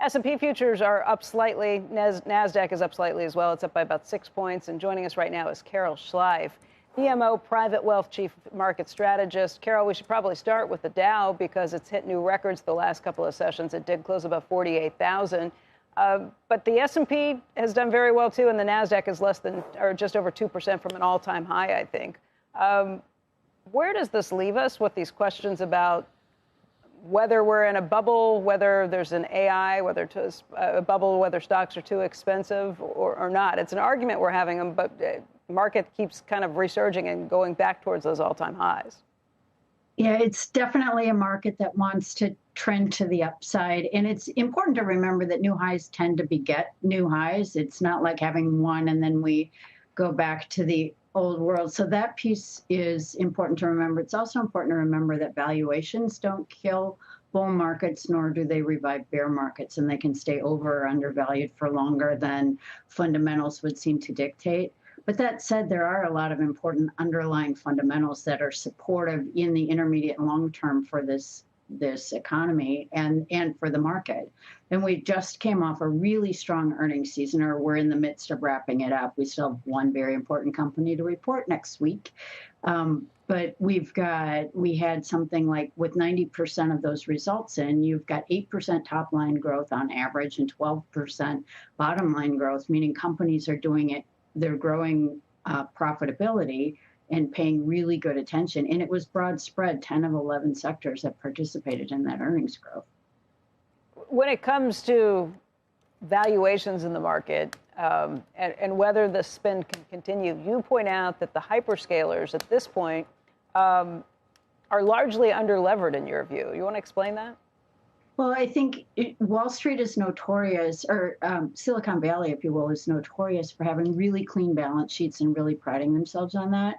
S&P futures are up slightly. NASDAQ is up slightly as well. It's up by about 6 points. And joining us right now is Carol Schleif, BMO Private Wealth Chief Market Strategist. Carol, we should probably start with the Dow because it's hit new records the last couple of sessions. It did close above 48,000. But the S&P has done very well, too, and the NASDAQ is less than or just over 2% from an all-time high, I think. Where does this leave us with these questions about whether we're in a bubble, whether there's an AI, whether it's a bubble, whether stocks are too expensive or not? It's an argument we're having, but the market keeps kind of resurging and going back towards those all-time highs. Yeah, it's definitely a market that wants to trend to the upside. And it's important to remember that new highs tend to beget new highs. It's not like having one and then we go back to the old world. So that piece is important to remember. It's also important to remember that valuations don't kill bull markets, nor do they revive bear markets, and they can stay over or undervalued for longer than fundamentals would seem to dictate. But that said, there are a lot of important underlying fundamentals that are supportive in the intermediate and long term for this economy and for the market. And we just came off a really strong earnings season, or we're in the midst of wrapping it up. We still have one very important company to report next week. But we had something like with 90% of those results in, you've got 8% top line growth on average and 12% bottom line growth, meaning companies are doing it. They're growing profitability and paying really good attention. And it was broad spread, 10 of 11 sectors that participated in that earnings growth. When it comes to valuations in the market and whether the spin can continue, you point out that the hyperscalers at this point are largely underlevered in your view. You want to explain that? Well, I think Wall Street is notorious, or Silicon Valley, if you will, is notorious for having really clean balance sheets and really priding themselves on that.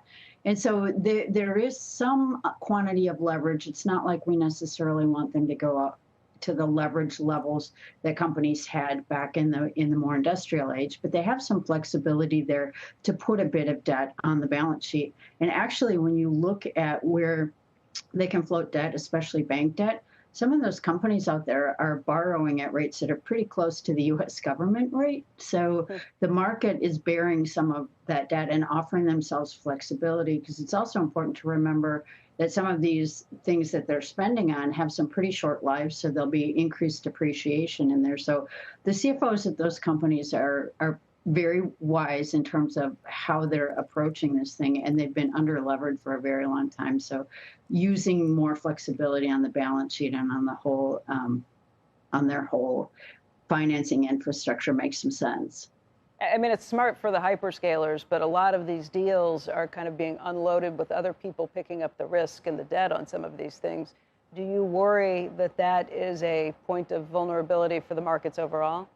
And so there is some quantity of leverage. It's not like we necessarily want them to go up to the leverage levels that companies had back in the more industrial age, but they have some flexibility there to put a bit of debt on the balance sheet. And actually, when you look at where they can float debt, especially bank debt, some of those companies out there are borrowing at rates that are pretty close to the U.S. government rate. So the market is bearing some of that debt and offering themselves flexibility, because it's also important to remember that some of these things that they're spending on have some pretty short lives, so there'll be increased depreciation in there. So the CFOs of those companies are very wise in terms of how they're approaching this thing, and they've been under-levered for a very long time. So using more flexibility on the balance sheet and on the whole, on their whole financing infrastructure makes some sense. I mean, it's smart for the hyperscalers, but a lot of these deals are kind of being unloaded with other people picking up the risk and the debt on some of these things. Do you worry that that is a point of vulnerability for the markets overall?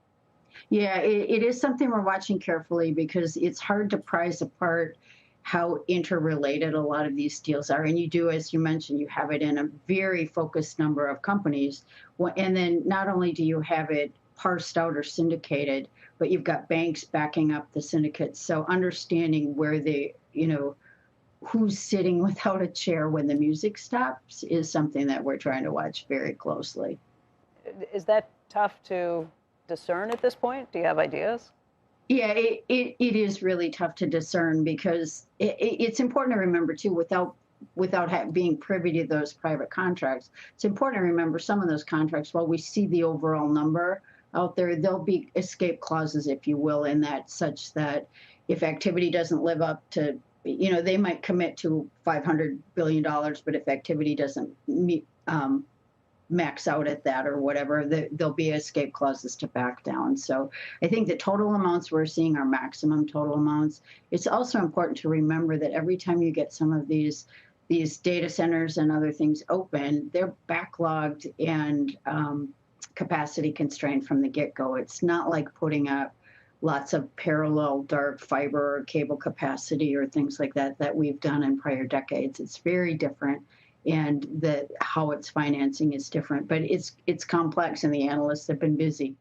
Yeah, it is something we're watching carefully, because it's hard to prize apart how interrelated a lot of these deals are. And you do, as you mentioned, you have it in a very focused number of companies. And then not only do you have it parsed out or syndicated, but you've got banks backing up the syndicates. So understanding where who's sitting without a chair when the music stops is something that we're trying to watch very closely. Is that tough to discern at this point? Do you have ideas? Yeah, it is really tough to discern, because it's important to remember too, without being privy to those private contracts, it's important to remember some of those contracts, while we see the overall number out there, there'll be escape clauses, if you will, in that, such that if activity doesn't live up to, they might commit to $500 billion, but if activity doesn't meet, max out at that or whatever, there'll be escape clauses to back down. So I think the total amounts we're seeing are maximum total amounts. It's also important to remember that every time you get some of these data centers and other things open, they're backlogged and capacity constrained from the get-go. It's not like putting up lots of parallel dark fiber or cable capacity or things like that we've done in prior decades. It's very different. And how it's financing is different, but it's complex, and the analysts have been busy.